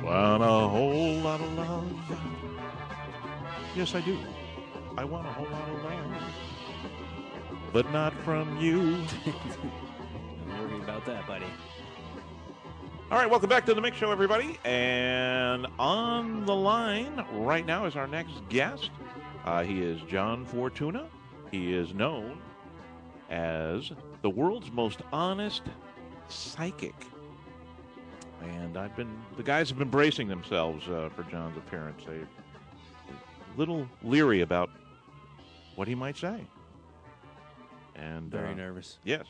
Want a whole lot of love. Yes, I do. I want a whole lot of love. But not from you. Don't worry about that, buddy. All right, welcome back to the Mix Show, everybody. And on the line right now is our next guest. He is John Fortuna. He is known as the world's most honest psychic. And the guys have been bracing themselves for John's appearance. They're a little leery about what he might say. And Very nervous. Yes.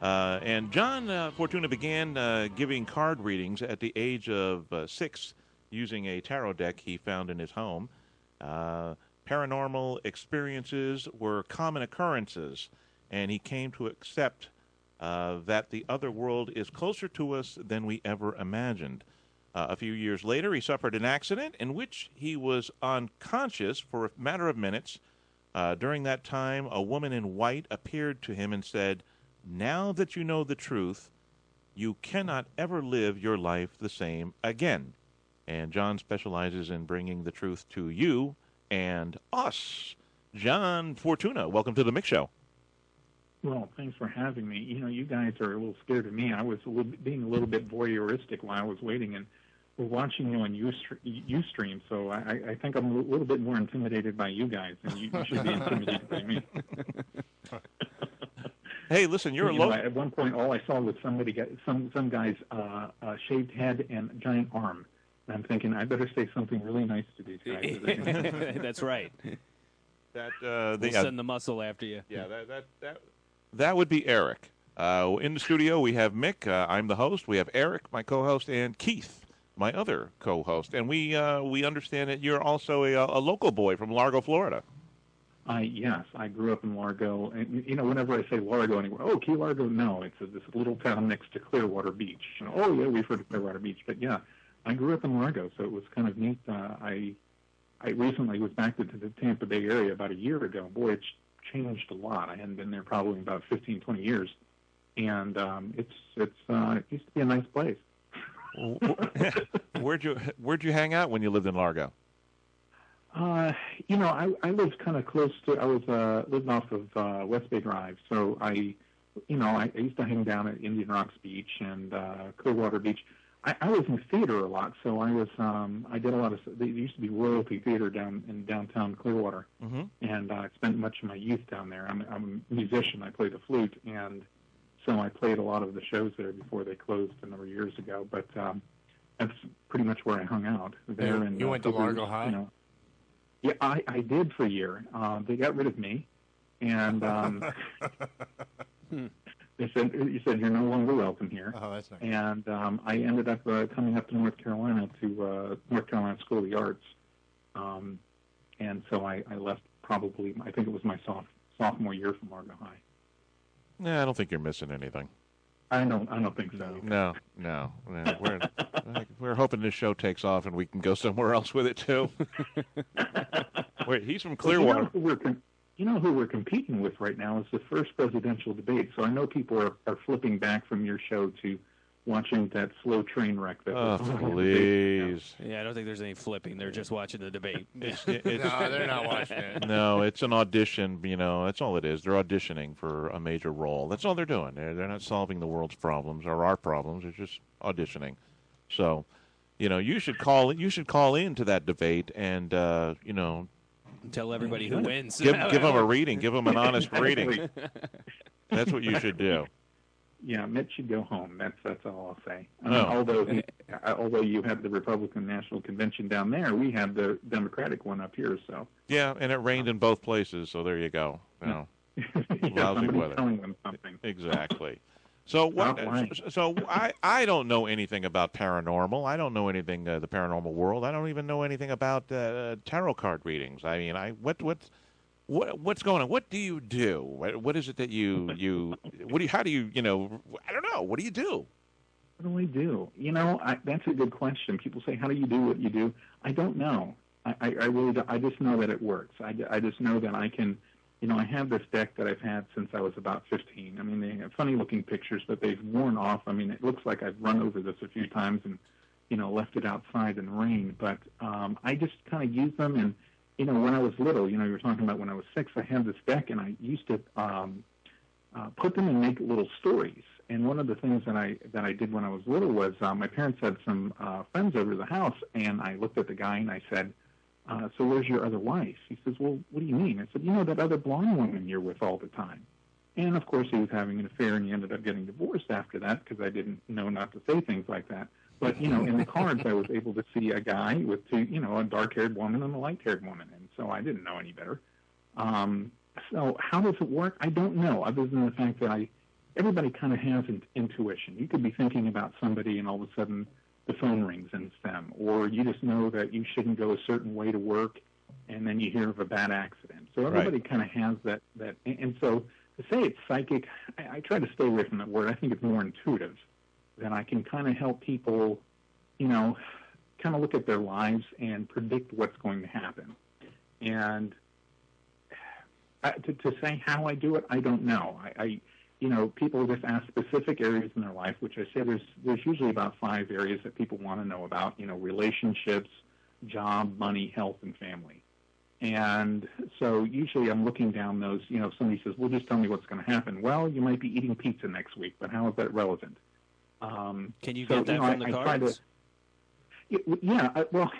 And John Fortuna began giving card readings at the age of 6 using a tarot deck he found in his home. Paranormal experiences were common occurrences, and he came to accept that the other world is closer to us than we ever imagined. A few years later, he suffered an accident in which he was unconscious for a matter of minutes. During that time, a woman in white appeared to him and said, "Now that you know the truth, you cannot ever live your life the same again." And John specializes in bringing the truth to you and us. John Fortuna, welcome to the Mix Show. Well, thanks for having me. You know, you guys are a little scared of me. I was being a little bit voyeuristic while I was waiting, and we're watching you on Ustream, so I think I'm a little bit more intimidated by you guys, and you should be intimidated by me. Hey, listen, you're a local. At one point, all I saw was somebody get some guy's shaved head and giant arm. And I'm thinking, I better say something really nice to these guys. That's right. We'll send the muscle after you. Yeah, that would be Eric. In the studio, we have Mick. I'm the host. We have Eric, my co-host, and Keith, my other co-host. And we understand that you're also a local boy from Largo, Florida. Yes, I grew up in Largo. And, you know, whenever I say Largo anywhere, oh, Key Largo, no, it's this little town next to Clearwater Beach. And, oh, yeah, we've heard of Clearwater Beach. But, yeah, I grew up in Largo, so it was kind of neat. I recently was back to the Tampa Bay area about a year ago. Boy, it's changed a lot. I hadn't been there probably in about 15, 20 years. And it used to be a nice place. Where'd you hang out when you lived in Largo? You know, I lived kind of close to. I was living off of West Bay Drive, so I used to hang down at Indian Rocks Beach and Clearwater Beach. I was in theater a lot, so I did a lot of. There used to be Royalty Theater down in downtown Clearwater, and I spent much of my youth down there. I'm a musician. I play the flute, and so I played a lot of the shows there before they closed a number of years ago. But that's pretty much where I hung out there. And you went to Largo High? You know, yeah, I did for a year. They got rid of me, and they said, "You said you're no longer welcome here." Oh, that's nice. And I ended up coming up to North Carolina to North Carolina School of the Arts, and so I left probably. I think it was my sophomore year from Largo High. Nah, I don't think you're missing anything. I don't think so. No. We're hoping this show takes off and we can go somewhere else with it too. Wait, he's from Clearwater. You know who we're competing with right now is the first presidential debate. So I know people are flipping back from your show to watching that slow train wreck. Please. Yeah, I don't think there's any flipping. They're just watching the debate. No, they're not watching it. No, it's an audition. You know, that's all it is. They're auditioning for a major role. That's all they're doing. They're not solving the world's problems or our problems. They're just auditioning. So, you know, you should call into that debate and you know, tell everybody who wins. Give them a reading. Give them an honest reading. That's what you should do. Yeah, Mitch should go home. That's all I'll say. I mean, although you have the Republican National Convention down there, we have the Democratic one up here. So yeah, and it rained in both places. So there you go. You know, lousy weather. Telling them something. Exactly. So what? So I don't know anything about paranormal. I don't know anything the paranormal world. I don't even know anything about tarot card readings. I mean, what's going on? What do you do? What is it that how do you I don't know. What do you do? What do I do? You know, that's a good question. People say, how do you do what you do? I don't know. I really don't. I just know that it works. I just know that I can. You know, I have this deck that I've had since I was about 15. I mean, they have funny-looking pictures, but they've worn off. I mean, it looks like I've run over this a few times, and left it outside in the rain. But I just kind of use them. And, when I was little, you were talking about when I was 6, I had this deck, and I used to put them and make little stories. And one of the things that I did when I was little was my parents had some friends over to the house, and I looked at the guy and I said, so where's your other wife? He says, well, what do you mean? I said, that other blonde woman you're with all the time. And, of course, he was having an affair, and he ended up getting divorced after that because I didn't know not to say things like that. But, in the cards, I was able to see a guy with two, a dark-haired woman and a light-haired woman. And so I didn't know any better. So how does it work? I don't know, other than the fact that everybody kind of has an intuition. You could be thinking about somebody, and all of a sudden the phone rings and it's them. Or you just know that you shouldn't go a certain way to work, and then you hear of a bad accident. So everybody kind of has that. And so to say it's psychic, I try to stay away from that word. I think it's more intuitive, that I can kind of help people, kind of look at their lives and predict what's going to happen. And to say how I do it, I don't know. People just ask specific areas in their life, which I say there's usually about 5 areas that people want to know about, relationships, job, money, health, and family. And so usually I'm looking down those, if somebody says, well, just tell me what's going to happen. Well, you might be eating pizza next week, but how is that relevant? Can you get that from the cards? Well,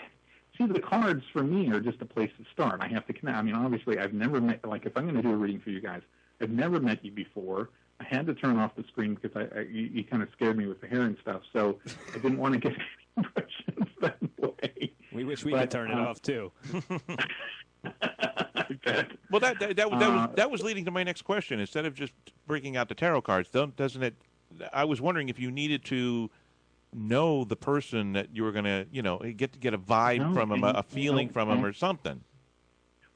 see, the cards for me are just a place to start. I have to connect. I mean, obviously, I've never met, like, if I'm going to do a reading for you guys, I've never met you before. I had to turn off the screen because you kind of scared me with the hair and stuff, so I didn't want to get any impressions that way. We wish we could turn it off, too. Well, that was leading to my next question. Instead of just breaking out the tarot cards, doesn't it? I was wondering if you needed to know the person that you were going to, get a vibe from them, a feeling from them, or something.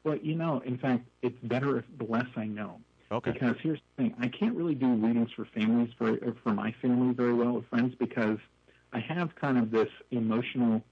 Well, in fact, it's better the less I know. Okay. Because here's the thing: I can't really do readings for families for my family very well with friends, because I have kind of this emotional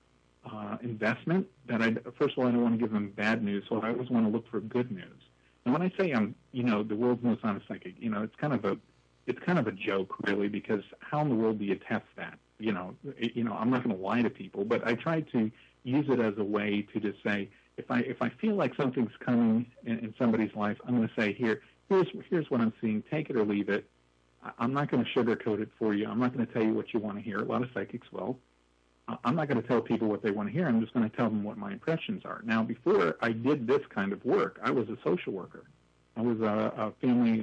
investment that first of all, I don't want to give them bad news, so I always want to look for good news. And when I say I'm, the world's most honest psychic, it's kind of a joke, really, because how in the world do you test that? I'm not going to lie to people, but I try to use it as a way to just say, if I feel like something's coming in somebody's life, I'm going to say, here's what I'm seeing. Take it or leave it. I'm not going to sugarcoat it for you. I'm not going to tell you what you want to hear. A lot of psychics will. I'm not going to tell people what they want to hear. I'm just going to tell them what my impressions are. Now, before I did this kind of work, I was a social worker. I was a family,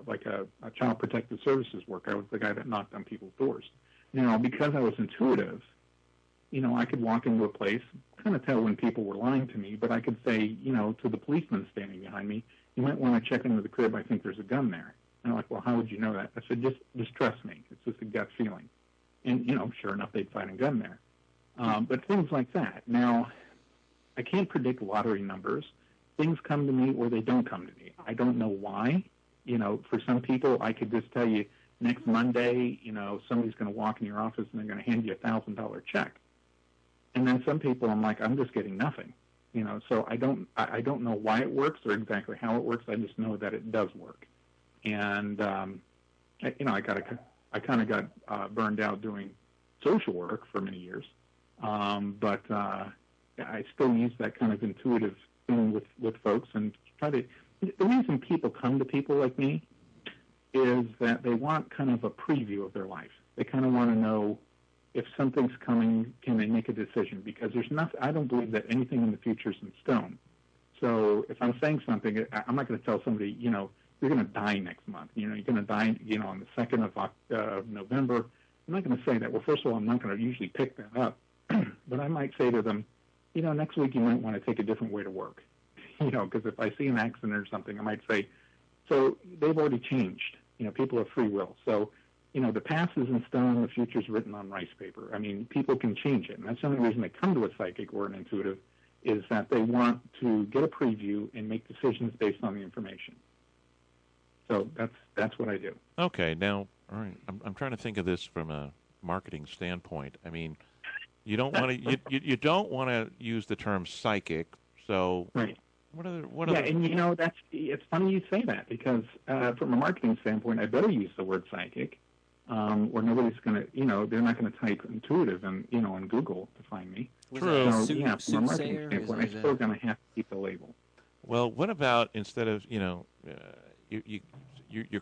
like a child protective services worker. I was the guy that knocked on people's doors. Now, because I was intuitive, I could walk into a place, kind of tell when people were lying to me, but I could say, to the policeman standing behind me, you might want to check into the crib. I think there's a gun there. And they're like, well, how would you know that? I said, just trust me. It's just a gut feeling. And, sure enough, they'd find a gun there. But things like that. Now, I can't predict lottery numbers. Things come to me or they don't come to me. I don't know why. For some people, I could just tell you next Monday, somebody's going to walk in your office and they're going to hand you a $1,000 check. And then some people, I'm like, I'm just getting nothing. So I don't know why it works or exactly how it works. I just know that it does work. And, I kind of got burned out doing social work for many years. But I still use that kind of intuitive thing with folks and try to. The reason people come to people like me is that they want kind of a preview of their life. They kind of want to know if something's coming, can they make a decision? Because there's nothing. I don't believe that anything in the future is in stone. So if I'm saying something, I'm not going to tell somebody, you're going to die next month. You're going to die, on the 2nd of November. I'm not going to say that. Well, first of all, I'm not going to usually pick that up. But I might say to them, next week you might want to take a different way to work. Because if I see an accident or something, I might say, so they've already changed. People have free will. So, the past is in stone, the future's written on rice paper. I mean, people can change it. And that's the only reason they come to a psychic or an intuitive is that they want to get a preview and make decisions based on the information. So that's what I do. Okay, now, all right, I'm trying to think of this from a marketing standpoint. I mean, you don't want to you don't want to use the term psychic. So right. What other? And it's funny you say that because from a marketing standpoint, I better use the word psychic or nobody's going to, they're not going to type intuitive and, on Google to find me. True. So, yeah, from a marketing standpoint, I'm still going to have to keep the label. Well, what about instead of, you're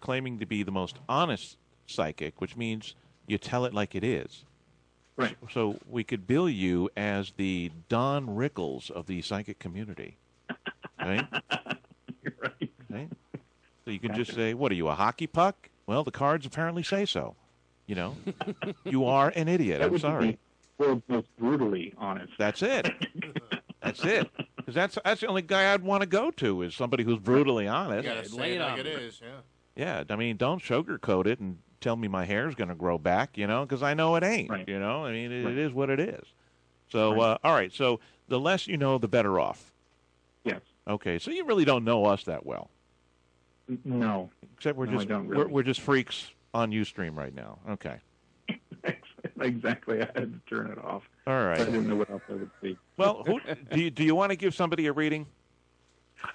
claiming to be the most honest psychic, which means you tell it like it is. Right. So we could bill you as the Don Rickles of the psychic community, right? Right. Right? So you can just say, what are you, a hockey puck? Well, the cards apparently say so. You are an idiot. I'm sorry. The world's most brutally honest. That's it. That's it. Because that's the only guy I'd want to go to is somebody who's brutally honest. You gotta say it like it is, yeah. Yeah, I mean, don't sugarcoat it and tell me my hair's going to grow back, because I know it ain't, Right. I mean, it Right. is what it is. So, Right. All right, so the less you know, the better off. Yes. Okay, so you really don't know us that well. No. Except No, I don't really. we're just freaks on Ustream right now. Okay. Exactly. I had to turn it off. All right. I didn't know what else I would see. Well, do you want to give somebody a reading?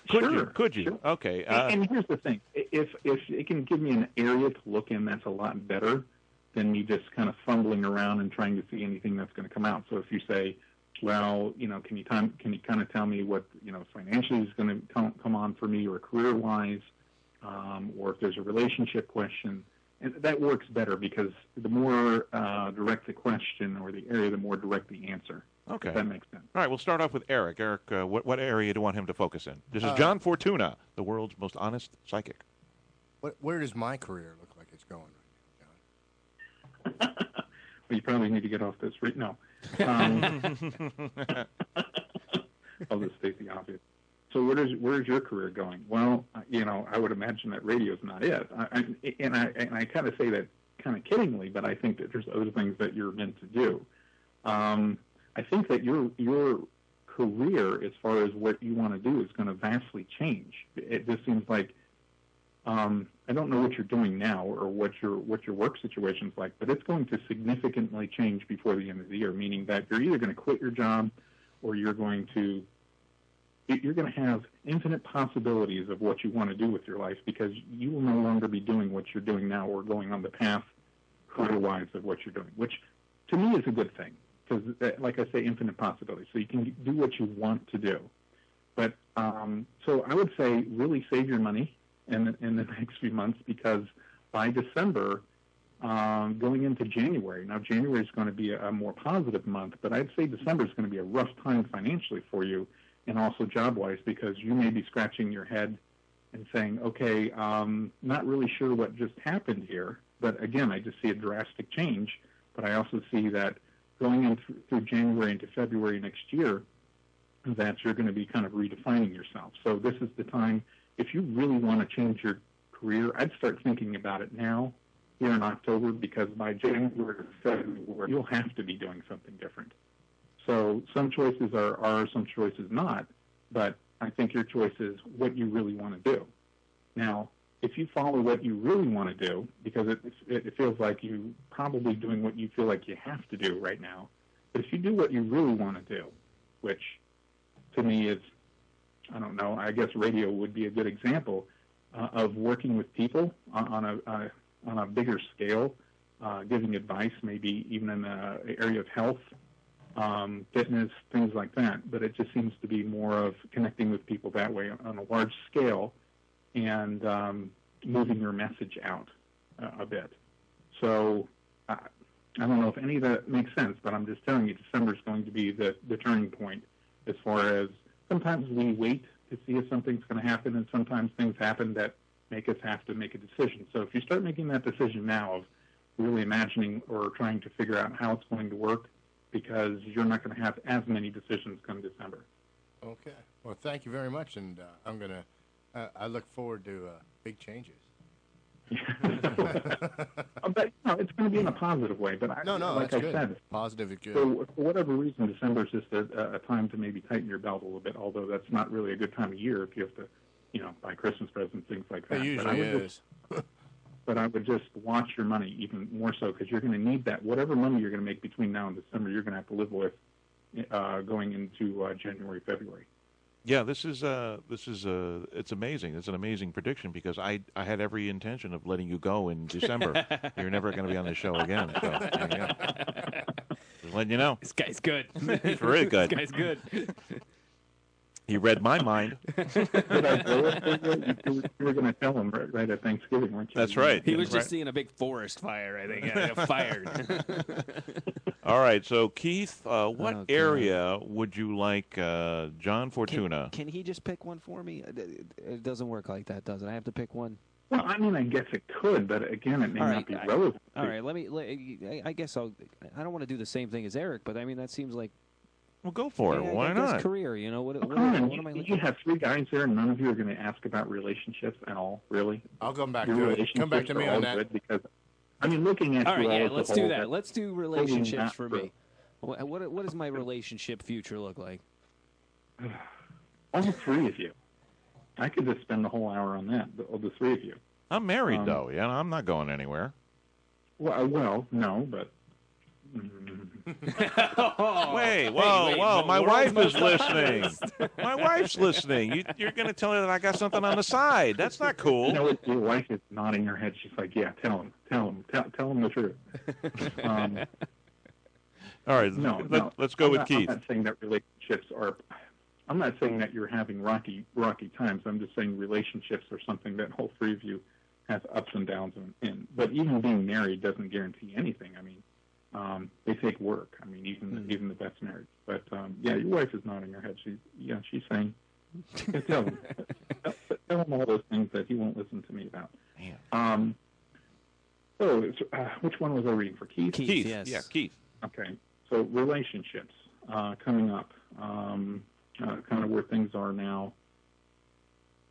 Could you? Sure. Okay. And here's the thing: if it can give me an area to look in, that's a lot better than me just kind of fumbling around and trying to see anything that's going to come out. So if you say, well, can you kind of tell me what financially is going to come on for me, or career-wise, or if there's a relationship question, and that works better because the more direct the question or the area, the more direct the answer. Okay. If that makes sense. All right, we'll start off with Eric. Eric, what area do you want him to focus in? This is John Fortuna, the world's most honest psychic. Where does my career look like it's going right now, John? Well, you probably need to get off this. No. I'll just state the obvious. So where's your career going? Well, I would imagine that radio's not it. I kind of say that kind of kiddingly, but I think that there's other things that you're meant to do. I think that your career, as far as what you want to do, is going to vastly change. It just seems like I don't know what you're doing now or what your work situation's like, but it's going to significantly change before the end of the year. Meaning that you're either going to quit your job, or you're going to have infinite possibilities of what you want to do with your life, because you will no longer be doing what you're doing now or going on the path career-wise of what you're doing, which to me is a good thing. Because, like I say, infinite possibilities. So you can do what you want to do. But so I would say really save your money in the next few months, because by December, going into January, now January is going to be a more positive month, but I'd say December is going to be a rough time financially for you, and also job-wise, because you may be scratching your head and saying, okay, not really sure what just happened here. But again, I just see a drastic change. But I also see that going in through January into February next year, that you're going to be kind of redefining yourself. So this is the time, if you really want to change your career, I'd start thinking about it now, here in October, because by January or February, you'll have to be doing something different. So some choices are some choices not, but I think your choice is what you really want to do. Now, if you follow what you really want to do, because it feels like you're probably doing what you feel like you have to do right now, but if you do what you really want to do, which to me is, I don't know, I guess radio would be a good example of working with people on a bigger scale, giving advice, maybe even in the area of health, fitness, things like that. But it just seems to be more of connecting with people that way on a large scale, and moving your message out a bit. So I don't know if any of that makes sense, but I'm just telling you, December is going to be the turning point, as far as sometimes we wait to see if something's going to happen, and sometimes things happen that make us have to make a decision. So if you start making that decision now of really imagining or trying to figure out how it's going to work, because you're not going to have as many decisions come December. Okay. Well, thank you very much, and I look forward to big changes. But it's going to be in a positive way. But like that's I good. said, Positive is good. For whatever reason, December is just a time to maybe tighten your belt a little bit. Although that's not really a good time of year if you have to, buy Christmas presents, things like that. It usually is. But I would just watch your money even more so, because you're going to need that. Whatever money you're going to make between now and December, you're going to have to live with going into January, February. Yeah, it's amazing. It's an amazing prediction because I had every intention of letting you go in December. You're never going to be on the show again. So there you go. Just letting you know. This guy's good. He's really good. This guy's good. He read my mind. Did I blow it for you? You were going to tell him right at Thanksgiving, weren't you? That's right. He was That's just seeing a big forest fire, I think. Yeah, got fired. All right, so Keith, what area would you like John Fortuna? Can he just pick one for me? It doesn't work like that, does it? I have to pick one. Well, I mean, I guess it could, but again, it may not be relevant. All right, I guess I don't want to do the same thing as Eric, but I mean, that seems like. Well, go for it. Why not? Career, you know. What am I looking You have three guys there, and none of you are going to ask about relationships at all, really? I'll come back to it. Come back to me on that. Because, I mean, looking at all right, you yeah, let's do that. Let's do relationships for me. What does my relationship future look like? All three of you. I could just spend the whole hour on that, the three of you. I'm married, though. Yeah, I'm not going anywhere. Well, no, but... Wait, whoa! My wife is listening. My wife's listening. You're going to tell her that I got something on the side. That's not cool. You know what? Your wife is nodding her head. She's like, "Yeah, tell him the truth." All right, let's go with Keith. I'm not saying that relationships are. I'm not saying that you're having rocky times. I'm just saying relationships are something that all three of you have ups and downs in. But even being married doesn't guarantee anything. I mean. They take work. I mean, even the best marriage. But yeah, your wife is nodding her head. She's saying, tell him all those things that he won't listen to me about. So, which one was I reading for Keith? Keith, yes. Yeah, Keith. Okay, so relationships coming up, kind of where things are now.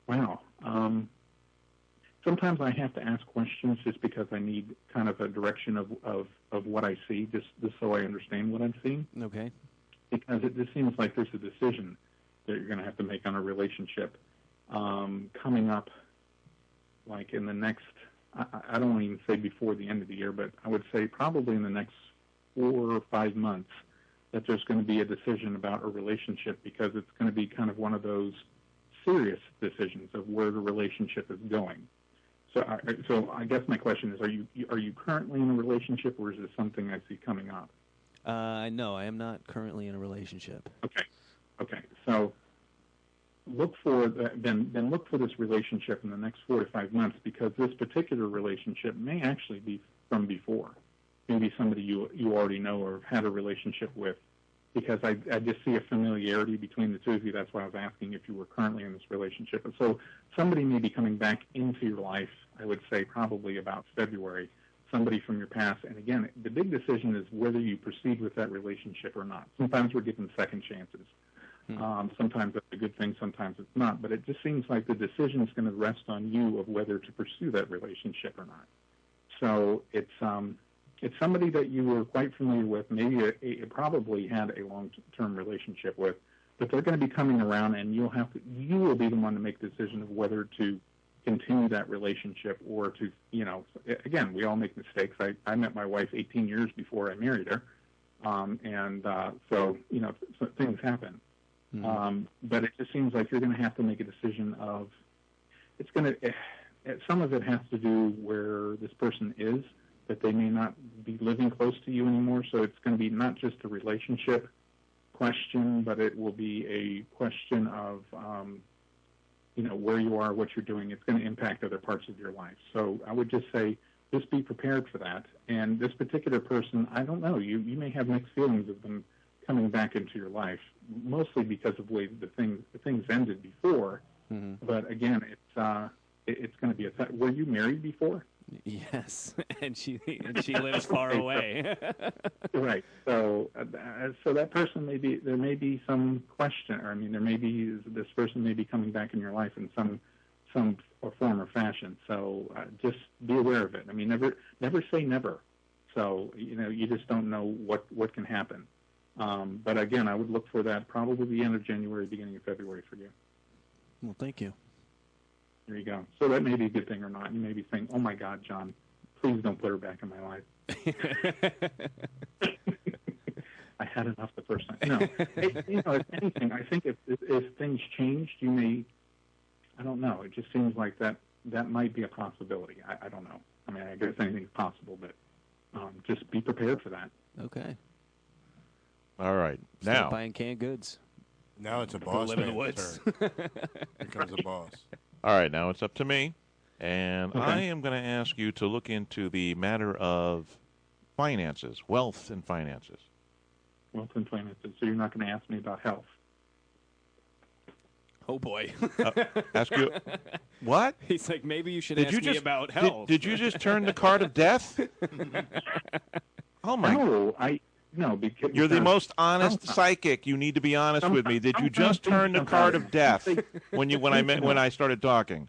Wow. Sometimes I have to ask questions just because I need kind of a direction of what I see, just so I understand what I'm seeing. Okay. Because it just seems like there's a decision that you're going to have to make on a relationship coming up, like in the next, I don't want to even say before the end of the year, but I would say probably in the next 4 or 5 months that there's going to be a decision about a relationship because it's going to be kind of one of those serious decisions of where the relationship is going. So I guess my question is: Are you currently in a relationship, or is this something I see coming up? No, I am not currently in a relationship. Okay. So look for then look for this relationship in the next 4 to 5 months because this particular relationship may actually be from before, maybe somebody you already know or have had a relationship with. Because I just see a familiarity between the two of you. That's why I was asking if you were currently in this relationship. And so somebody may be coming back into your life, I would say probably about February, somebody from your past. And again, the big decision is whether you proceed with that relationship or not. Sometimes we're given second chances. Sometimes that's a good thing, sometimes it's not. But it just seems like the decision is going to rest on you of whether to pursue that relationship or not. So it's somebody that you were quite familiar with, maybe probably had a long-term relationship with, but they're going to be coming around, and you will be the one to make the decision of whether to continue that relationship or to, again, we all make mistakes. I met my wife 18 years before I married her, so things happen. But it just seems like you're going to have to make a decision of, some of it has to do where this person is, that they may not be living close to you anymore. So it's going to be not just a relationship question, but it will be a question of, where you are, what you're doing. It's going to impact other parts of your life. So I would just say, just be prepared for that. And this particular person, I don't know, you may have mixed feelings of them coming back into your life, mostly because of the way the things ended before. Mm-hmm. But again, it's going to be were you married before? Yes, and she lives far away. Right. So that person there may be some question, or this person may be coming back in your life in some form or fashion. So just be aware of it. I mean, never say never. So you just don't know what can happen. But again, I would look for that probably the end of January, beginning of February for you. Well, thank you. There you go. So that may be a good thing or not. You may be saying, "Oh my God, John, please don't put her back in my life." I had enough the first time. No, if anything, I think if things changed, you may. I don't know. It just seems like that might be a possibility. I don't know. I mean, I guess anything's possible, but just be prepared for that. Okay. All right. Start Now, buying canned goods. Now it's a boss live in the man's woods. turn. Here comes a boss. all right. Now it's up to me, and Okay. I am going to ask you to look into the matter of finances, wealth and finances. Wealth and finances. So you're not going to ask me about health. Oh, boy. Ask you what? He's like, maybe you should Did ask you me just about health. Did you just turn the card of death? Oh my! No, because You're the most honest sometimes- psychic. You need to be honest with me. Did you just turn the card of death when I started talking?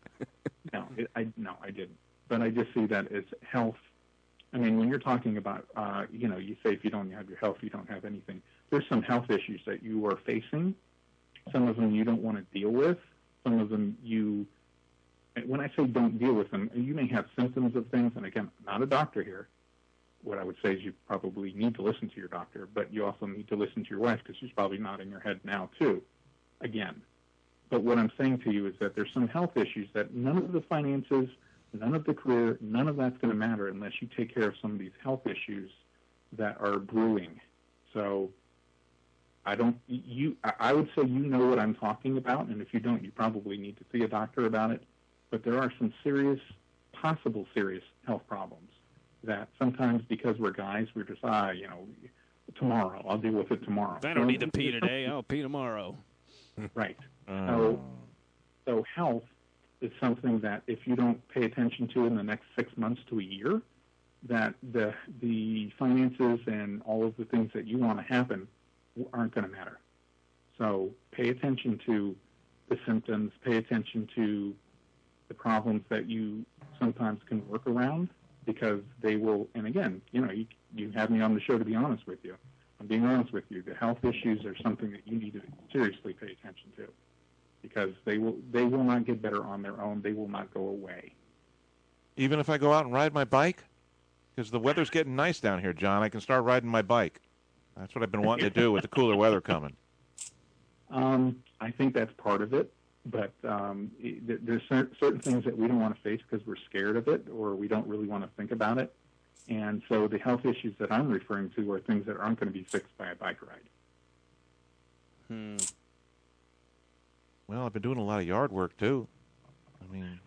No, I didn't. But I just see that as health. I mean, when you're talking about, you say if you don't have your health, you don't have anything. There's some health issues that you are facing. Some of them you don't want to deal with. Some of them when I say don't deal with them, you may have symptoms of things. And again, I'm not a doctor here. What I would say is you probably need to listen to your doctor, but you also need to listen to your wife because she's probably nodding her head now too, again. But what I'm saying to you is that there's some health issues that none of the finances, none of the career, none of that's going to matter unless you take care of some of these health issues that are brewing. So I would say you know what I'm talking about, and if you don't, you probably need to see a doctor about it. But there are some possible serious health problems that sometimes because we're guys, we're just, tomorrow, I'll deal with it tomorrow. I don't need to pee today. I'll pee tomorrow. Right. So health is something that if you don't pay attention to in the next 6 months to a year, that the finances and all of the things that you want to happen aren't going to matter. So pay attention to the symptoms, pay attention to the problems that you sometimes can work around, because they will, and again, you have me on the show to be honest with you. I'm being honest with you. The health issues are something that you need to seriously pay attention to, because they will not get better on their own. They will not go away. Even if I go out and ride my bike? Because the weather's getting nice down here, John. I can start riding my bike. That's what I've been wanting to do with the cooler weather coming. I think that's part of it. But there's certain things that we don't want to face because we're scared of it or we don't really want to think about it. And so the health issues that I'm referring to are things that aren't going to be fixed by a bike ride. Well, I've been doing a lot of yard work, too. I mean,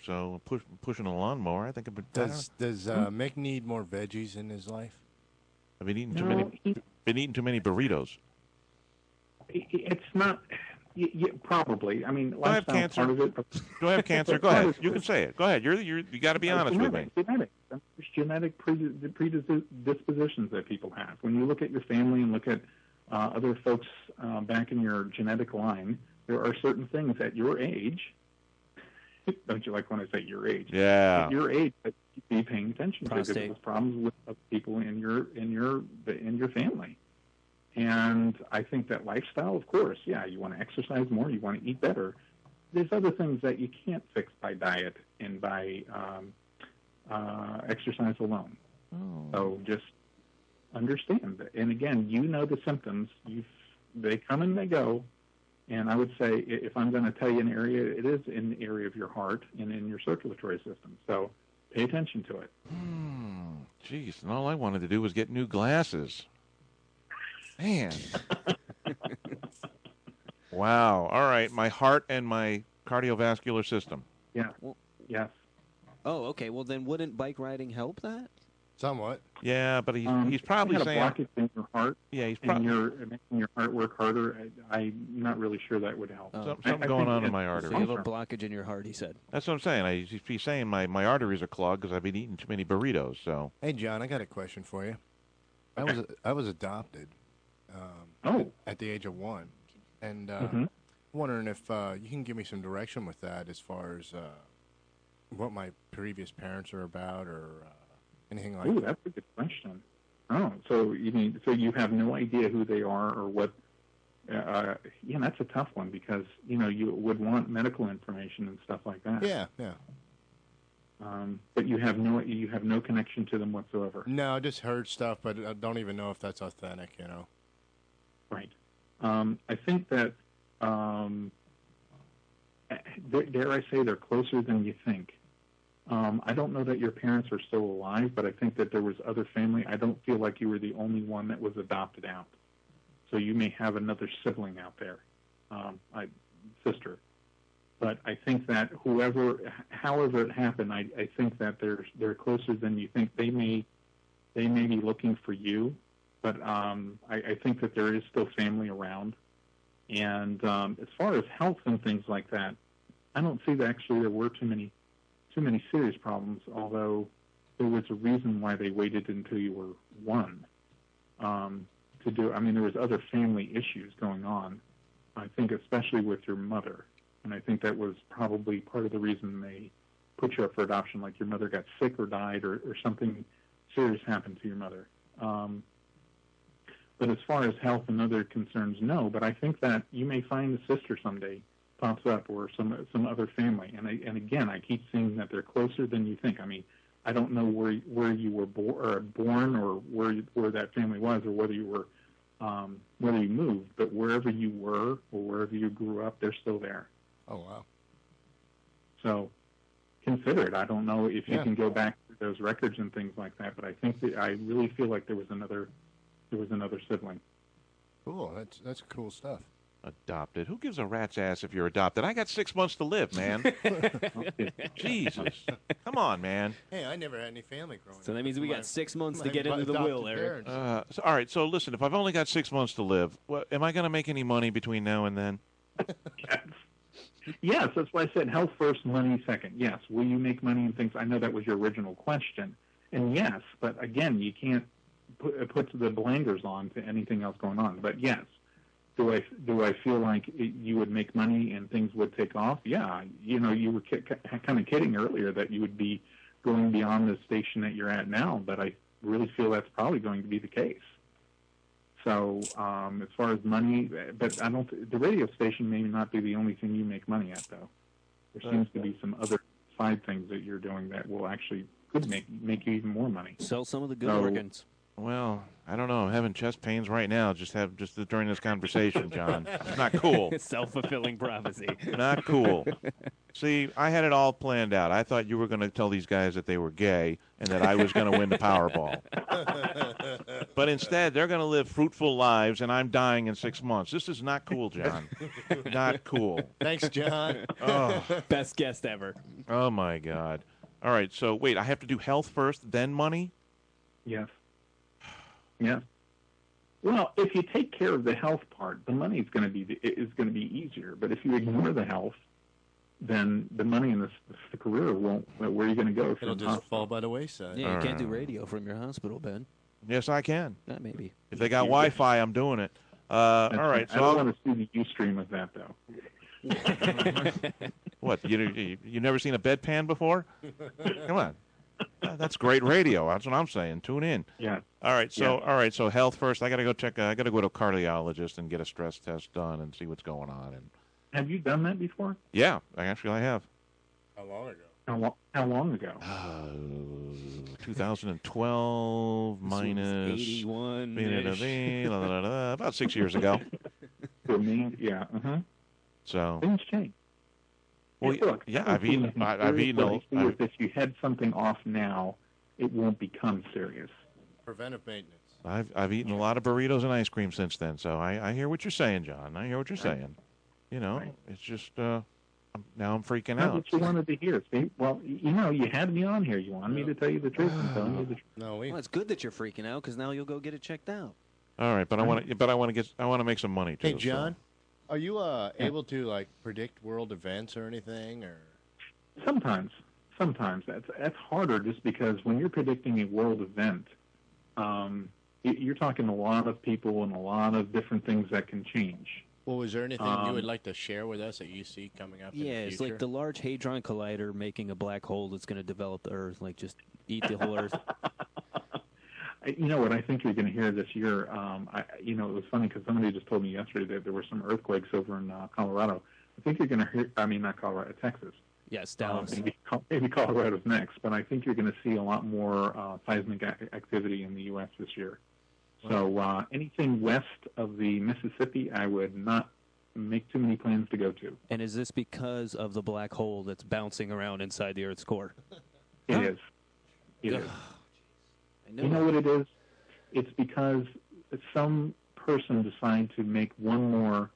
so pushing a lawnmower, I think I've been... Does Mick need more veggies in his life? I've been eating too many burritos. It's not... Yeah, probably. I mean, do I have cancer? Part of it, do I have cancer? Go ahead. You can say it. Go ahead. You got to be honest with me. There's genetic predispositions that people have. When you look at your family and look at other folks back in your genetic line, there are certain things at your age. Don't you like when I say your age? Yeah. At your age, that you be paying attention to, because Prostate. there's problems with other people in your family. And I think that lifestyle, of course, yeah, you want to exercise more, you want to eat better. There's other things that you can't fix by diet and by exercise alone. So just understand that. And again, the symptoms. They come and they go. And I would say if I'm going to tell you an area, it is in the area of your heart and in your circulatory system. So pay attention to it. Jeez, and all I wanted to do was get new glasses. Man. Wow. All right. My heart and my cardiovascular system. Yeah. Yes. Oh, okay. Well, then wouldn't bike riding help that? Somewhat. Yeah, but he's probably you saying... had a blockage in your heart. Yeah, he's probably... And you're making your heart work harder. I'm not really sure that would help. Something going on in my arteries. So you have a blockage in your heart, he said. That's what I'm saying. He's saying my arteries are clogged because I've been eating too many burritos. So. Hey, John, I got a question for you. Okay. I was adopted at the age of 1. And wondering if you can give me some direction with that as far as what my previous parents are about or anything like that. Oh, that's a good question. Oh, so you have no idea who they are or what? Yeah, that's a tough one because you would want medical information and stuff like that. Yeah. But you have no connection to them whatsoever. No, I just heard stuff, but I don't even know if that's authentic. Right. I think that, dare I say, they're closer than you think. I don't know that your parents are still alive, but I think that there was other family. I don't feel like you were the only one that was adopted out. So you may have another sibling out there, sister. But I think that however it happened, I think that they're closer than you think. They may be looking for you, but I think that there is still family around. And as far as health and things like that, I don't see that actually there were too many serious problems, although there was a reason why they waited until you were one to do. I mean, there was other family issues going on, I think, especially with your mother. And I think that was probably part of the reason they put you up for adoption, like your mother got sick or died or something serious happened to your mother. But as far as health and other concerns, no. But I think that you may find a sister someday pops up or some other family. And again, I keep seeing that they're closer than you think. I mean, I don't know where you were born or where that family was or whether you were whether you moved, but wherever you were or wherever you grew up, they're still there. Oh, wow. So consider it. I don't know if you can go back to those records and things like that, but I think that I really feel like there was another sibling. Cool. That's cool stuff. Adopted. Who gives a rat's ass if you're adopted? I got 6 months to live, man. Jesus. Come on, man. Hey, I never had any family growing up. So that means we got 6 months to get into the will, Eric. All right, so listen, if I've only got 6 months to live, am I going to make any money between now and then? Yes, that's why I said health first, money second. Yes, will you make money and things? I know that was your original question. And yes, but again, you can't put the blinders on to anything else going on. But yes, do I feel like you would make money and things would take off? Yeah, you were kind of kidding earlier that you would be going beyond the station that you're at now, but I really feel that's probably going to be the case. So as far as money, but the radio station may not be the only thing you make money at, though. There seems to be some other side things that you're doing that will actually could make you even more money. Sell some of the good organs. Well, I don't know. I'm having chest pains right now just during this conversation, John. It's not cool. Self-fulfilling prophecy. Not cool. See, I had it all planned out. I thought you were going to tell these guys that they were gay and that I was going to win the Powerball. But instead, they're going to live fruitful lives, and I'm dying in 6 months. This is not cool, John. Not cool. Thanks, John. Oh. Best guest ever. Oh, my God. All right, so wait, I have to do health first, then money? Yes. Yeah. Well, if you take care of the health part, the money is going to be easier. But if you ignore the health, then the money and the career won't. Where are you going to go? It'll just fall by the wayside. Yeah, you can't do radio from your hospital bed. Yes, I can. Maybe. If they got Wi-Fi, I'm doing it. All right. So I don't want to see the Ustream of that, though. What? You never seen a bedpan before? Come on. That's great radio. That's what I'm saying. Tune in. Yeah. All right. So health first. I got to go check. I got to go to a cardiologist and get a stress test done and see what's going on. And have you done that before? Yeah, actually I have. How long ago? How long ago? 2012 minus 81. About 6 years ago. For me, yeah. So things change. Well, look, yeah, I've eaten. If you had something off now, it won't become serious. Preventive maintenance. I've eaten a lot of burritos and ice cream since then. So I hear what you're saying, John. I hear what you're saying. It's just now I'm freaking out. That's what you wanted to hear. See? Well, you had me on here. You wanted me to tell you the truth. I'm telling you the truth. No, well, it's good that you're freaking out because now you'll go get it checked out. All right, but I want to make some money too. Hey, John. So. Are you able to predict world events or anything, or? Sometimes that's harder just because when you're predicting a world event, you're talking a lot of people and a lot of different things that can change. Well, is there anything you would like to share with us that you see coming up? Yeah, in the future? It's like the Large Hadron Collider making a black hole that's going to develop the Earth, just eat the whole Earth. You know what I think you're going to hear this year? It was funny because somebody just told me yesterday that there were some earthquakes over in Colorado. I think you're going to hear, not Colorado, Texas. Yes, Dallas. Maybe Colorado's next, but I think you're going to see a lot more seismic activity in the U.S. this year. So anything west of the Mississippi, I would not make too many plans to go to. And is this because of the black hole that's bouncing around inside the Earth's core? It is. It is. I You know what it is? It's because some person decided to make one more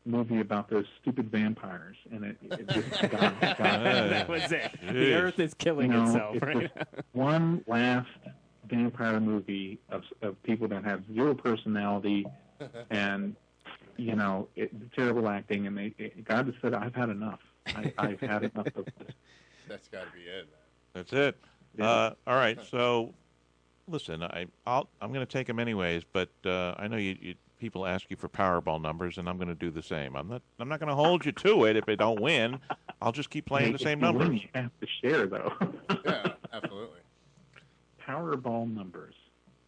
movie about those stupid vampires, and it just got that was it. The Earth is killing itself, it's right? one last vampire movie of people that have zero personality and, it's terrible acting, and God has said, I've had enough. I've had enough of this. That's got to be it, man. That's it. Yeah. All right. So, listen, I'm going to take them anyways, but I know you people ask you for Powerball numbers, and I'm going to do the same. I'm not going to hold you to it if they don't win. I'll just keep playing the same If you numbers. win, you have to share, though. Yeah, absolutely. Powerball numbers.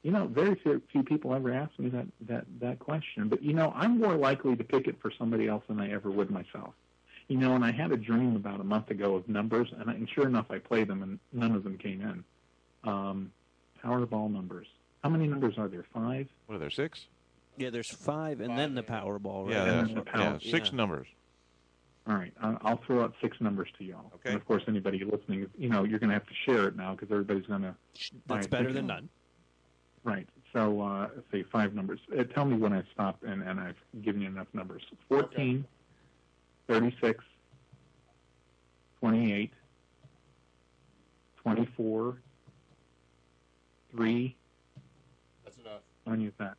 Very few people ever ask me that question. But, I'm more likely to pick it for somebody else than I ever would myself. And I had a dream about a month ago of numbers, and sure enough, I played them, and none of them came in. Powerball numbers. How many numbers are there? 5? What are there, 6? Yeah, there's 5 and then the Powerball, right? Yeah, 6 numbers. All right, I'll throw out 6 numbers to y'all. Okay. And, of course, anybody listening, you're going to have to share it now because everybody's going to... That's better than none. Right. So, say 5 numbers. Tell me when I stop, and I've given you enough numbers. 14, 36, 28, 24, 3. That's enough. I'll use that.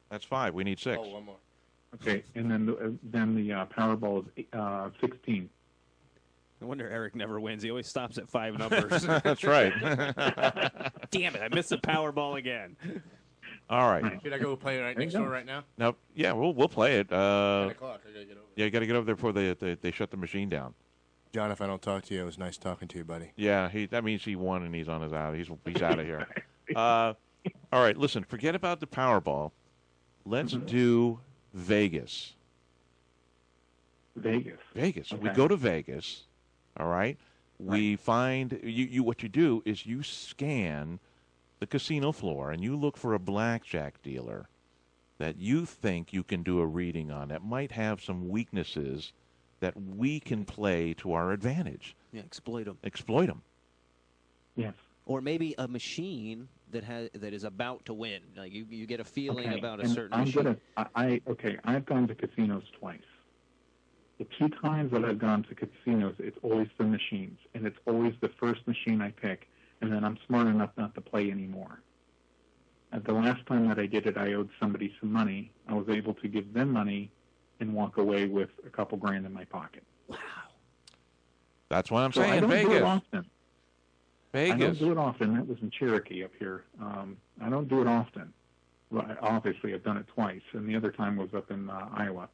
That's 5. We need 6. Oh, one more. Okay, and then the Powerball is 16. No wonder Eric never wins. He always stops at 5 numbers. That's right. Damn it, I missed the Powerball again. All right. Should I go play right next door right now? Now, yeah, we'll play it. 10 o'clock. I got to get over Yeah, you got to get over there before they shut the machine down. John, if I don't talk to you, it was nice talking to you, buddy. Yeah, that means he won and he's on his out. He's out of here. All right, listen, forget about the Powerball. Let's do Vegas. Vegas. Vegas. Okay. We go to Vegas. All right. We find you. What you do is you scan the casino floor and you look for a blackjack dealer that you think you can do a reading on that might have some weaknesses that we can play to our advantage. Yeah, exploit them. Exploit them. Yes. Or maybe a machine that is about to win. Like you get a feeling about a and certain machine. I've gone to casinos twice. The 2 times that I've gone to casinos, it's always the machines, and it's always the first machine I pick, and then I'm smart enough not to play anymore. The last time that I did it, I owed somebody some money. I was able to give them money and walk away with a couple grand in my pocket. Wow. That's why I'm So I saying don't do it Vegas. often. Vegas. I don't do it often. That was in Cherokee up here. I don't do it often. Well, obviously, I've done it twice, and the other time was up in Iowa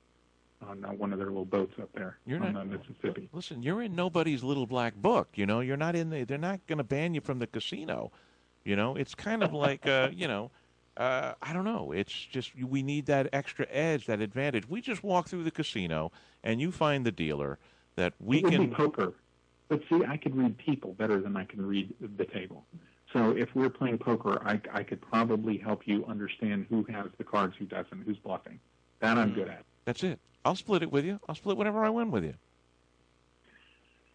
on one of their little boats up there on the Mississippi. Listen, you're in nobody's little black book. You're not in the. They're not going to ban you from the casino. It's kind of like I don't know. It's just we need that extra edge, that advantage. We just walk through the casino, and you find the dealer that we it would can. Be poker. But see, I could read people better than I can read the table. So if we're playing poker, I could probably help you understand who has the cards, who doesn't, who's bluffing. That I'm good at. That's it. I'll split it with you. I'll split whatever I win with you.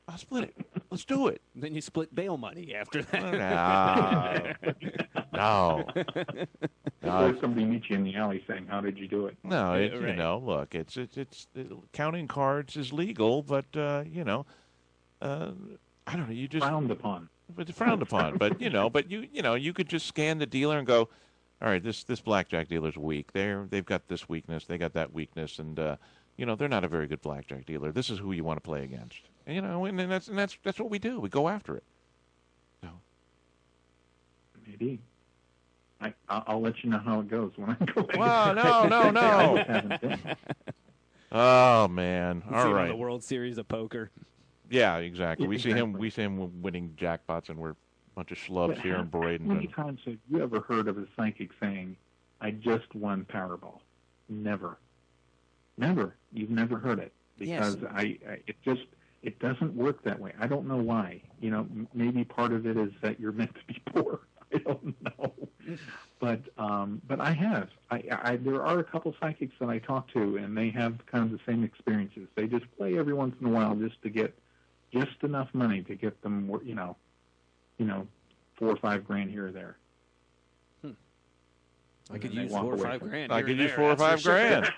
I'll split it. Let's do it. Then you split bail money after that. No. Or somebody meets you in the alley saying, "How did you do it?" No, Right. Look, it's counting cards is legal, but I don't know. You just Frowned upon. But it's frowned upon. But you could just scan the dealer and go, all right, this blackjack dealer's weak. They've got this weakness, they got that weakness, and they're not a very good blackjack dealer. This is who you want to play against. And that's what we do. We go after it. So Maybe. I'll let you know how it goes when I go back. Wow, no. Oh man! You All see him right. on the World Series of Poker. Yeah, exactly. We see Exactly. him winning jackpots, and we're a bunch of schlubs here in How Braden. many times have you ever heard of a psychic saying, "I just won Powerball"? Never. You've never heard it because it doesn't work that way. I don't know why. Maybe part of it is that you're meant to be poor. I don't know. But But I have. There are a couple psychics that I talk to, and they have kind of the same experiences. They just play every once in a while just to get just enough money to get them, you know, $4 or $5 grand here or there. I could use $4 or $5 grand. I could use $4 or $5 grand.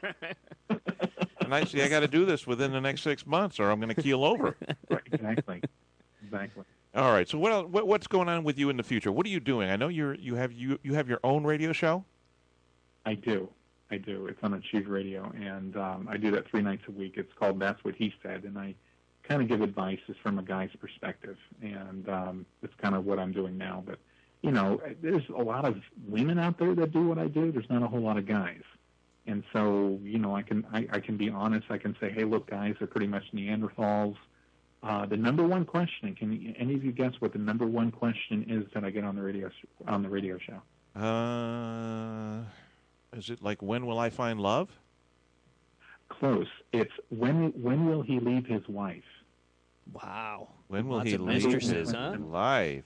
And I see I got to do this within the next 6 months, or I'm going to keel over. Right, exactly. All right. So what's going on with you in the future? What are you doing? I know you have your own radio show. I do. It's on Achieve Radio, and I do that 3 nights a week. It's called That's What He Said, and I kind of give advice from a guy's perspective, and it's kind of what I'm doing now. But you know, there's a lot of women out there that do what I do. There's not a whole lot of guys. And so, you know, I can be honest. I can say, hey, look, guys are pretty much Neanderthals. The number one question, can any of you guess what the number one question is that I get on the radio show? Is it like, when will I find love? Close. It's when will he leave his wife? Wow. When will Lots he of leave mistresses, his huh? life?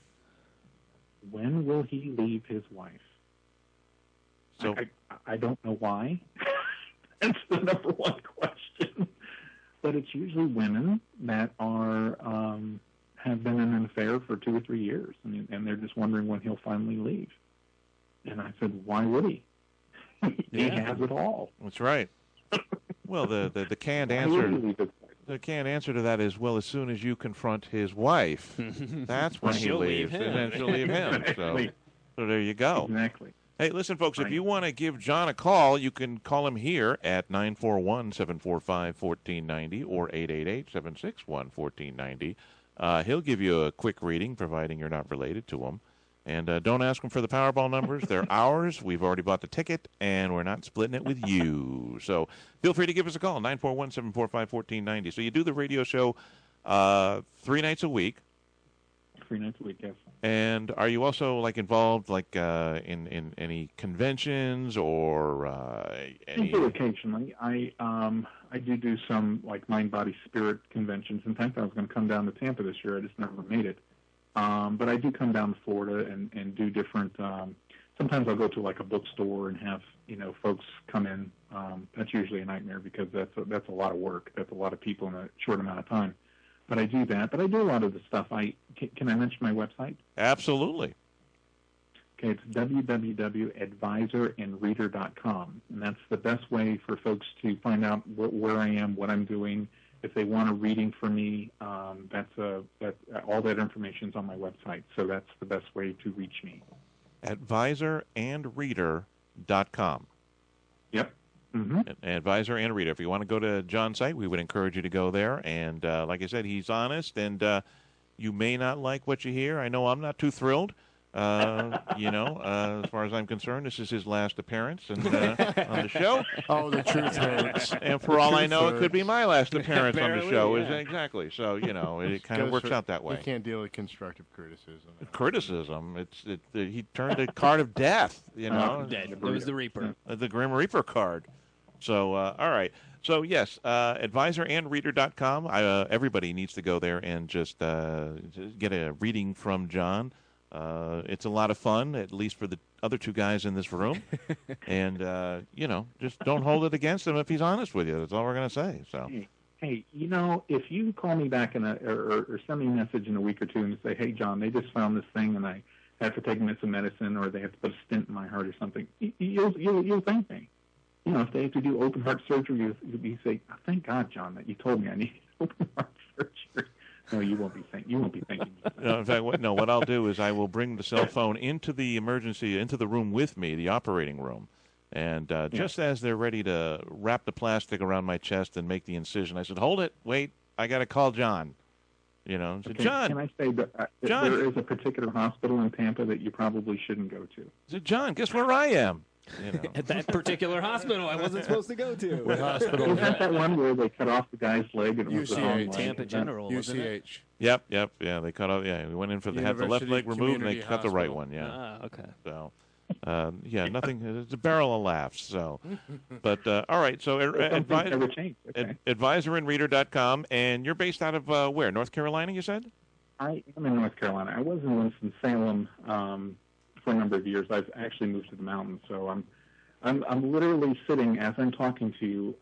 When will he leave his wife? So I don't know why. That's the number one question. But it's usually women that are have been in an affair for 2 or 3 years, and they're just wondering when he'll finally leave. And I said, why would he? He has it all. That's right. Well, the canned answer. The canned answer to that is, well, as soon as you confront his wife, that's when he leaves, and then she'll leave him. So there you go. Exactly. Hey, listen, folks, if you want to give John a call, you can call him here at 941-745-1490 or 888-761-1490. He'll give you a quick reading, providing you're not related to him. And don't ask him for the Powerball numbers. They're ours. We've already bought the ticket, and we're not splitting it with you. So feel free to give us a call, 941-745-1490. So you do the radio show 3 nights a week. 3 nights a week, yes. And are you also like involved like in any conventions or any? Occasionally, I do some like mind, body, spirit conventions. In fact, I was going to come down to Tampa this year. I just never made it. But I do come down to Florida and do different. Sometimes I'll go to like a bookstore and have folks come in. That's usually a nightmare because that's a lot of work. That's a lot of people in a short amount of time. But I do that. But I do a lot of the stuff. Can I mention my website? Absolutely. Okay, it's www.advisorandreader.com, and that's the best way for folks to find out where I am, what I'm doing. If they want a reading from me, all that information is on my website. So that's the best way to reach me. Advisorandreader.com. Yep. Mm-hmm. Advisor and Reader. If you want to go to John's site, we would encourage you to go there. And like I said, he's honest, and you may not like what you hear. I know I'm not too thrilled. As far as I'm concerned, this is his last appearance on the show. Oh, the truth hurts. And for all I know, it could be my last appearance on the show. Yeah. Exactly. So, it kind of works out that way. You can't deal with constructive criticism. Criticism. He turned a card of death, Dead. It was the Reaper. The Grim Reaper card. So, all right. So, yes, advisorandreader.com. Everybody needs to go there and just get a reading from John. It's a lot of fun, at least for the other two guys in this room. And, just don't hold it against him if he's honest with you. That's all we're going to say. So. Hey, if you call me back or send me a message in a week or two and say, hey, John, they just found this thing and I have to take some medicine or they have to put a stent in my heart or something, you'll thank me. If they have to do open heart surgery, you say, oh, thank God, John, that you told me I need open heart surgery. No, you won't be thanking me. No, in fact, what I'll do is I will bring the cell phone into the room with me, the operating room. And just as they're ready to wrap the plastic around my chest and make the incision, I said, hold it, wait, I got to call John. Said, okay, John. Can I say that John, there is a particular hospital in Tampa that you probably shouldn't go to? I said, John, guess where I am? At that particular hospital I wasn't supposed to go to. What hospital? Is that one where they cut off the guy's leg? And UCH. Tampa General, wasn't it? UCH. Yep, yeah, they cut off, we went in for had the left leg removed and they cut the right one, okay. So, nothing, it's a barrel of laughs, so. But, all right, so advisorandreader.com, and you're based out of where, North Carolina, you said? I am in North Carolina. I was in Winston-Salem for for a number of years. I've actually moved to the mountains, so I'm literally sitting as I'm talking to you.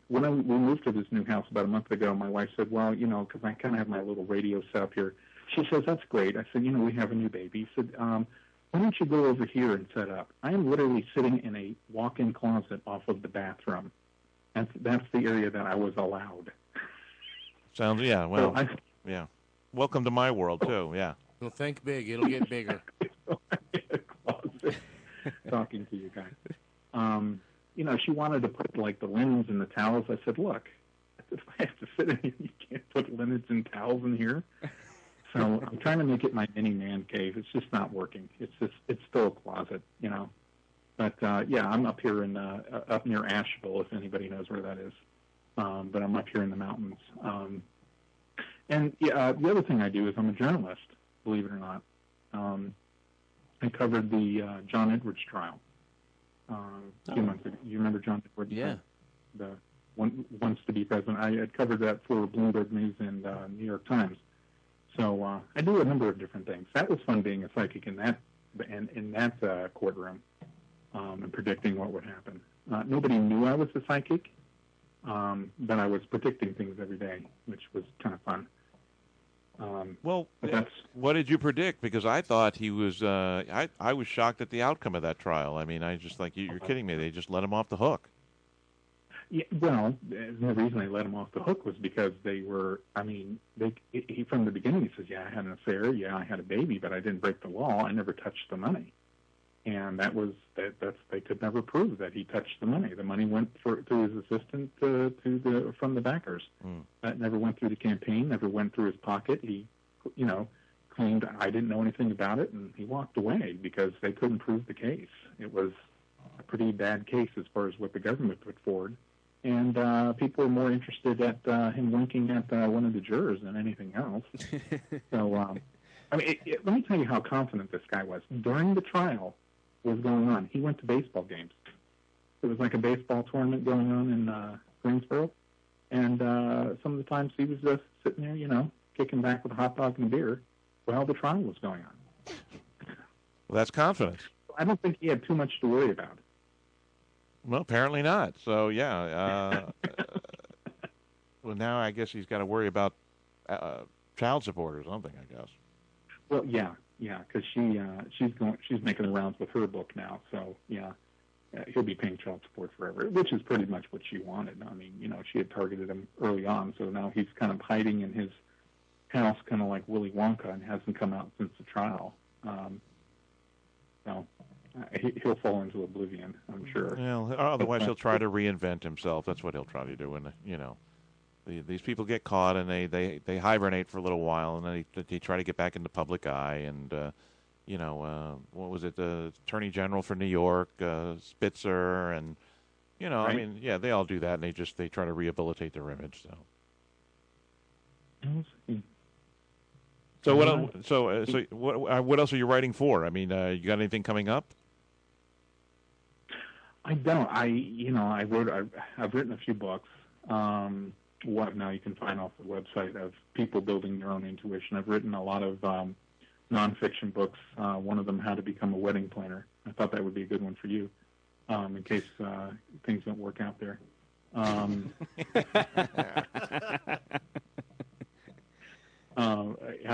When we moved to this new house about a month ago, my wife said, well, because I kind of have my little radio set up here. She says, that's great. I said, we have a new baby. She said, why don't you go over here and set up? I am literally sitting in a walk-in closet off of the bathroom. That's the area that I was allowed. Sounds, yeah, well, yeah. Welcome to my world, too, yeah. Well, think big. It'll get bigger. Talking to you guys. She wanted to put, like, the linens and the towels. I said, look, if I have to sit in here, you can't put linens and towels in here. So I'm trying to make it my mini man cave. It's just not working. It's still a closet, But, I'm up here up near Asheville, if anybody knows where that is. But I'm up here in the mountains. The other thing I do is I'm a journalist, believe it or not. I covered the John Edwards trial a few months ago. You remember John Edwards? Yeah. The wants to be president. I had covered that for Bloomberg News and New York Times. So I do a number of different things. That was fun being a psychic in that courtroom and predicting what would happen. Nobody knew I was a psychic, but I was predicting things every day, which was kind of fun. What did you predict? Because I thought he was. I was shocked at the outcome of that trial. I mean, I just like you're kidding me. They just let him off the hook. Yeah, well, the reason they let him off the hook was because they were. I mean, he from the beginning he says, "Yeah, I had an affair. Yeah, I had a baby, but I didn't break the law. I never touched the money." And they could never prove that he touched the money. The money went through his assistant from the backers. That never went through the campaign. Never went through his pocket. He, claimed I didn't know anything about it, and he walked away because they couldn't prove the case. It was a pretty bad case as far as what the government put forward. And people were more interested at him winking at one of the jurors than anything else. So, let me tell you how confident this guy was. During the trial was going on, he went to baseball games. It was like a baseball tournament going on in Greensboro. And some of the times he was just sitting there, kicking back with a hot dog and a beer while the trial was going on. Well, that's confidence. I don't think he had too much to worry about. Well, apparently not. So, yeah. Well, now I guess he's got to worry about child support or something, I guess. Well, yeah, because she's making the rounds with her book now. So, yeah, he'll be paying child support forever, which is pretty much what she wanted. I mean, she had targeted him early on, so now he's kind of hiding in his house, kind of like Willy Wonka, and hasn't come out since the trial. He'll fall into oblivion, I'm sure. Well, otherwise he'll try to reinvent himself. That's what he'll try to do. And these people get caught and they hibernate for a little while, and then they try to get back into public eye. And what was it? The Attorney General for New York, Spitzer, and right. I mean, yeah, they all do that, and they try to rehabilitate their image. So what else are you writing for? I mean, you got anything coming up? I don't. I've written a few books. What now you can find off the website of people building their own intuition. I've written a lot of nonfiction books. One of them, How to Become a Wedding Planner. I thought that would be a good one for you, in case things don't work out there. How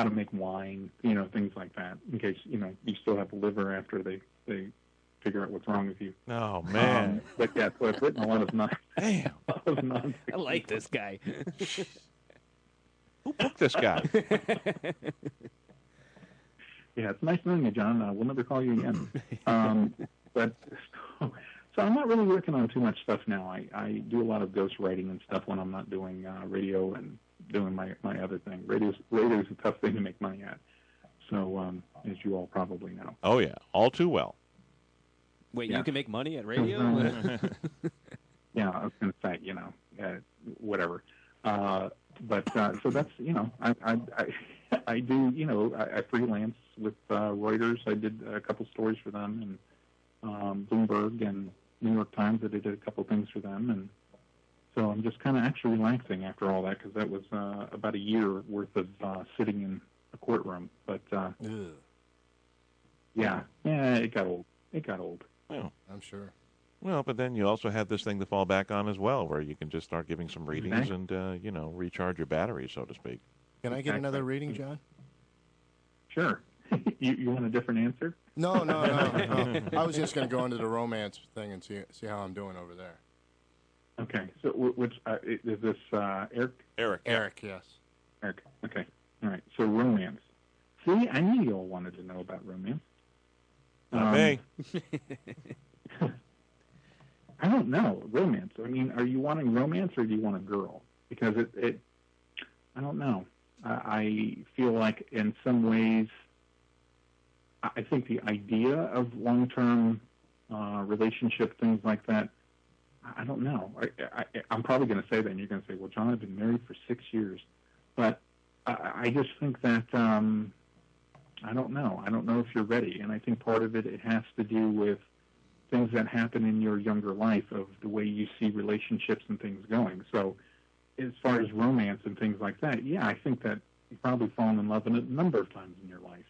to make wine, things like that, in case, you still have a liver after they figure out what's wrong with you. Oh, man. But yeah, so I've written a lot of nonfiction. I like this guy. Who booked this guy? Yeah, it's nice knowing you, John. We'll never call you again. But so I'm not really working on too much stuff now. I do a lot of ghostwriting and stuff when I'm not doing radio and doing my other thing. Radio's a tough thing to make money at. So, as you all probably know. Oh, yeah. All too well. Wait, you can make money at radio? Yeah, I was going to say, whatever. But so that's, I do, I freelance with Reuters. I did a couple stories for them, and Bloomberg and New York Times. I did a couple things for them, and so I'm just kind of actually relaxing after all that, because that was about a year worth of sitting in a courtroom. But Yeah, it got old. It got old. Well, I'm sure. well, but then you also have this thing to fall back on as well, where you can just start giving some readings Exactly. and recharge your battery, so to speak. Can I get another reading, John? Sure. You want a different answer? No, no, no, no. I was just going to go into the romance thing and see how I'm doing over there. Okay. So which is this Eric? Eric, yes. Eric. Okay. All right. So romance. See, I knew you all wanted to know about romance. Not me. I don't know. Romance. I mean, are you wanting romance or do you want a girl? Because I don't know. I feel like in some ways, I think the idea of long-term relationship, things like that, I don't know. I'm probably going to say that, and you're going to say, well, John, I've been married for 6 years. But I just think that, I don't know. I don't know if you're ready. And I think part of it has to do with things that happen in your younger life of the way you see relationships and things going. So as far as romance and things like that, yeah, I think that you've probably fallen in love a number of times in your life.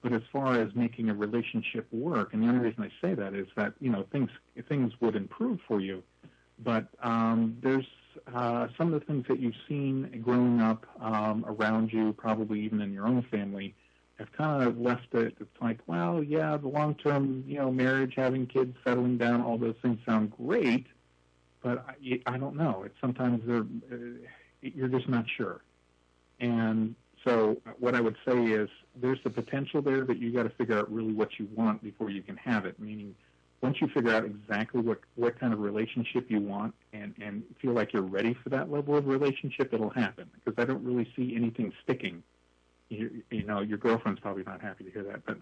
But as far as making a relationship work, and the only reason I say that is that, things would improve for you. But there's some of the things that you've seen growing up around you, probably even in your own family, have kind of left it. It's like, well, yeah, the long-term, marriage, having kids, settling down, all those things sound great, but I don't know. It's sometimes you're just not sure. And so what I would say is there's the potential there, but you got to figure out really what you want before you can have it. Meaning, once you figure out exactly what kind of relationship you want and feel like you're ready for that level of relationship, it'll happen. Because I don't really see anything sticking. Your girlfriend's probably not happy to hear that, but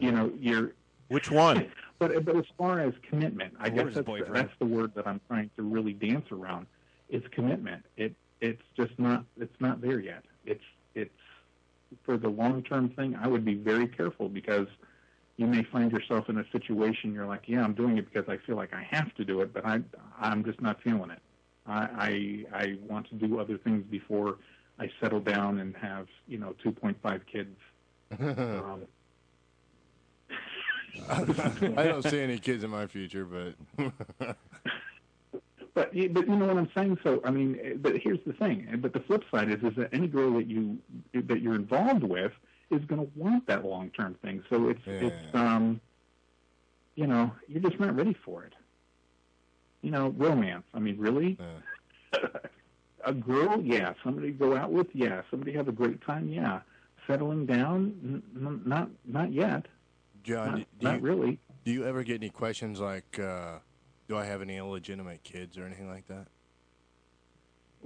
you're. Which one? But as far as commitment, I guess that's the word that I'm trying to really dance around. It's commitment. It's just not. It's not there yet. It's for the long-term thing. I would be very careful because you may find yourself in a situation you're like, yeah, I'm doing it because I feel like I have to do it, but I'm just not feeling it. I want to do other things before I settle down and have 2.5 kids. I don't see any kids in my future, but but you know what I'm saying. So I mean, but here's the thing. But the flip side is that any girl that you're involved with is going to want that long-term thing. So it's you're just not ready for it. Romance. I mean, really. A girl, yeah. Somebody to go out with, yeah. Somebody have a great time, yeah. Settling down, not yet. John, not really. Do you ever get any questions like, do I have any illegitimate kids or anything like that?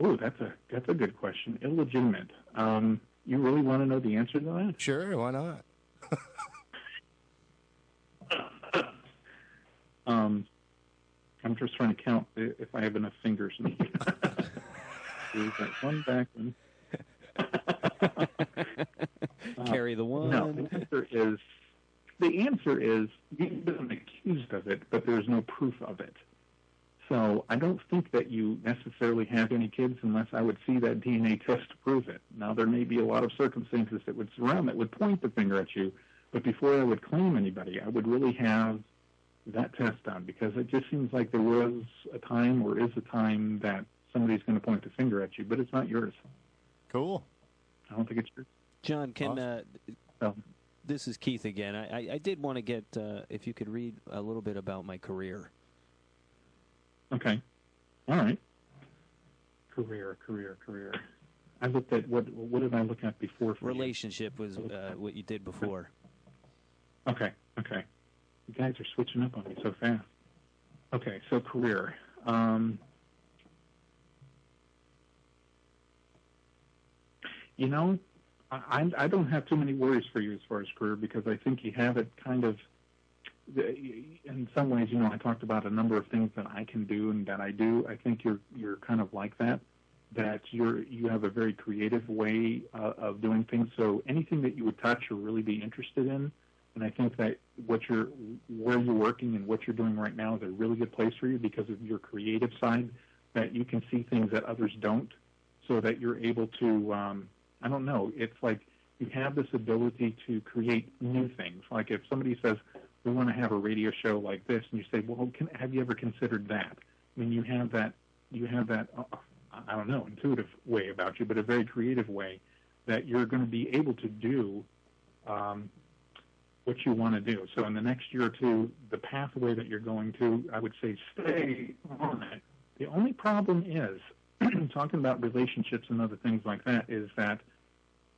Oh, that's a good question. Illegitimate. You really want to know the answer to that? Sure, why not? I'm just trying to count if I have enough fingers. There's that one back one. Carry the one. No, the answer is you've been accused of it, but there's no proof of it. So I don't think that you necessarily have any kids unless I would see that DNA test to prove it. Now, there may be a lot of circumstances that would surround that would point the finger at you, but before I would claim anybody, I would really have that test done because it just seems like there was a time or is a time that somebody's going to point the finger at you, but it's not yours. Cool. I don't think it's yours. John, this is Keith again. I did want to get, if you could read a little bit about my career. Okay. All right. Career. I looked at, what did I look at before? Relationship was what you did before. Okay. You guys are switching up on me so fast. Okay, so career. I don't have too many worries for you as far as career because I think you have it kind of, in some ways, I talked about a number of things that I can do and that I do. I think you're kind of like that you have a very creative way of doing things. So anything that you would touch or really be interested in, and I think that where you're working and what you're doing right now is a really good place for you because of your creative side, that you can see things that others don't, so that you're able to, I don't know, it's like you have this ability to create new things. Like if somebody says, we want to have a radio show like this, and you say, well, have you ever considered that? I mean, you have that, I don't know, intuitive way about you, but a very creative way that you're going to be able to do what you want to do. So in the next year or two, the pathway that you're going to, I would say, stay on it. The only problem is, talking about relationships and other things like that, is that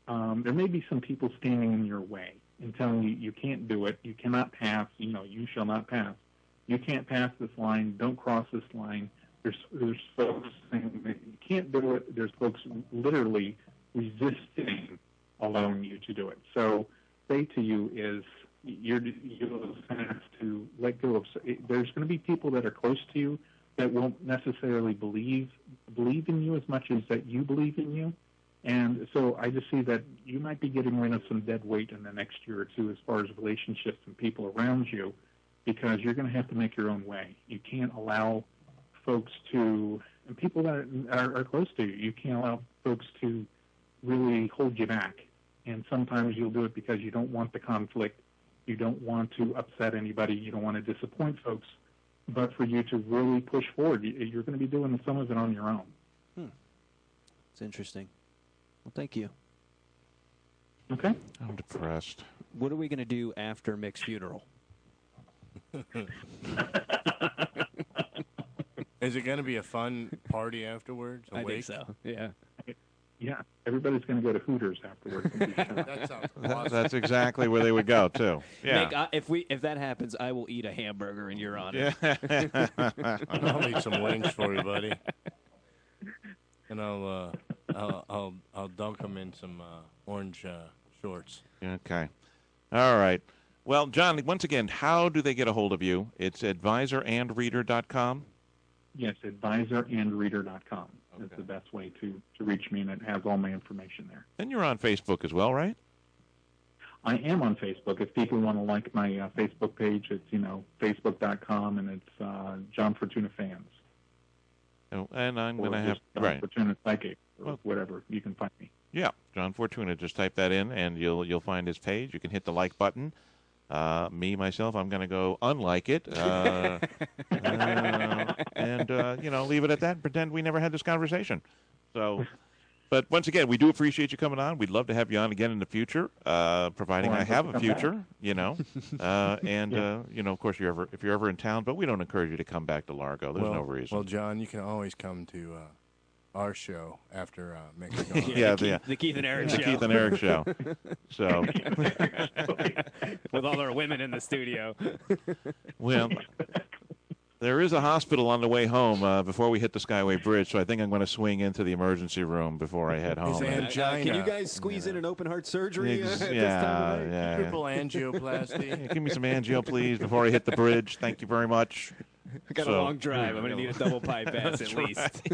there may be some people standing in your way and telling you you can't do it, you cannot pass, you shall not pass. You can't pass this line, don't cross this line. There's folks saying that you can't do it. There's folks literally resisting allowing you to do it. So say to you is you'll have to let go of. There's going to be people that are close to you that won't necessarily believe in you as much as that you believe in you. And so I just see that you might be getting rid of some dead weight in the next year or two as far as relationships and people around you, because you're going to have to make your own way. You can't allow folks to, and people that are close to you, you can't allow folks to really hold you back. And sometimes you'll do it because you don't want the conflict, you don't want to upset anybody, you don't want to disappoint folks. But for you to really push forward, you're going to be doing some of it on your own. It's interesting. Well, thank you. Okay. I'm depressed. What are we going to do after Mick's funeral? Is it going to be a fun party afterwards? I think so. Yeah. Yeah, everybody's going to go to Hooters afterwards. That sounds awesome. That's exactly where they would go too. Yeah. Mick, if that happens, I will eat a hamburger in your honor. Yeah. I'll eat some wings for you, buddy. And I'll dunk them in some orange shorts. Okay. All right. Well, John, once again, how do they get a hold of you? It's advisorandreader.com? Yes, advisorandreader.com is the best way to reach me, and it has all my information there. And you're on Facebook as well, right? I am on Facebook. If people want to like my Facebook page, it's, facebook.com, and it's John Fortuna Fans. Oh, and I'm going to Or have... just John Right. Fortuna Psychic, or whatever. You can find me. Yeah, John Fortuna. Just type that in, and you'll find his page. You can hit the like button. Myself, I'm going to go unlike it, and leave it at that and pretend we never had this conversation. So, but once again, we do appreciate you coming on. We'd love to have you on again in the future, providing I have a future, of course, if you're ever in town. But we don't encourage you to come back to Largo. There's no reason. Well, John, you can always come to our show after Mick's gone. The Keith and Eric the show. Keith and Eric show. So, with all our women in the studio. well, there is a hospital on the way home before we hit the Skyway Bridge, so I think I'm going to swing into the emergency room before I head home. Angina. Can you guys squeeze in an open heart surgery? At this time of night? Yeah. Triple angioplasty. Yeah, give me some angio, please, before I hit the bridge. Thank you very much. I got a long drive. I'm going to need a double bypass at least.